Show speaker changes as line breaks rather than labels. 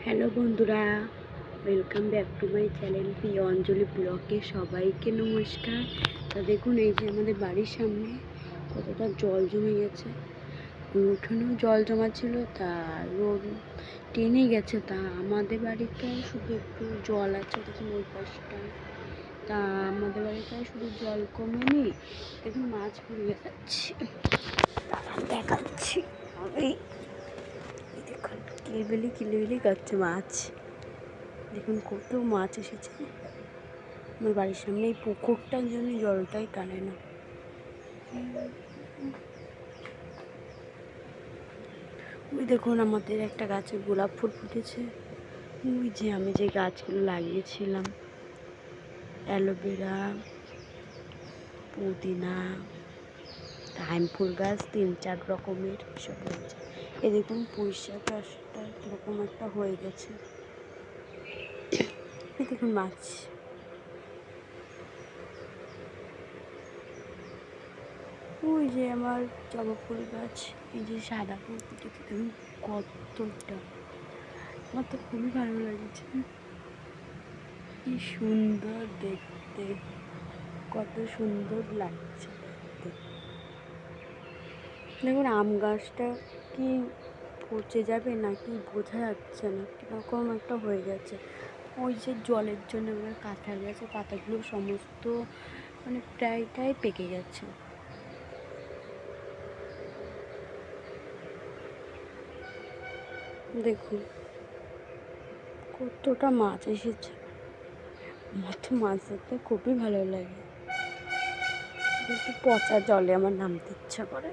Hello বন্ধুরা, welcome back to my channel প্রিয় অঞ্জলি ব্লগে সবাইকে নমস্কার। তা দেখুন, এই যে আমাদের বাড়ির সামনে কতটা জল জমে গেছে। উঠোনেও জল জমা ছিল, তা রোড টেনে গেছে। তা আমাদের বাড়িতেও শুধু একটু জল আছে, দেখুন ওই পাশটায়। তা আমাদের বাড়িটায় শুধু জল কমেনি, দেখুন মাছ পড়ে যাচ্ছে, দেখাচ্ছি আমি। দেখুন কিলিবিলি করছে মাছ, দেখুন কত মাছ এসেছে। আমার বাড়ির সামনে এই পুকুরটার জন্য জলটাই টানে না। ওই দেখুন আমাদের একটা গাছে গোলাপ ফুল ফুটেছে। ওই যে আমি যে গাছগুলো লাগিয়েছিলাম, অ্যালোভেরা, পুদিনা, টাইম ফুল গাছ 3-4 রকমের সব রয়েছে। এ দেখুন পুঁইশাক গাছটা কীরকম একটা হয়ে গেছে। এই দেখুন মাছ। ওই যে আমার জবা ফুল গাছ, এই যে সাদা ফুল ফুটেছে, দেখুন কতটা। আমার তো খুবই ভালো লাগছে, কি সুন্দর দেখতে, কত সুন্দর লাগছে দেখতে। দেখুন আম গাছটা কি পচে যাবে নাকি বোঝা যাচ্ছে না, কীরকম একটা হয়ে গেছে। ওই যে জলের জন্য আমার কাঁঠাল গাছের পাতাগুলো সমস্ত প্রায়টাই পেকে গেছে। দেখুন কতটা মাছ এসেছে। আমার তো মাছ ধরতে খুবই ভালো লাগে, একটু পচা জলে আমার নামতে ইচ্ছা করে।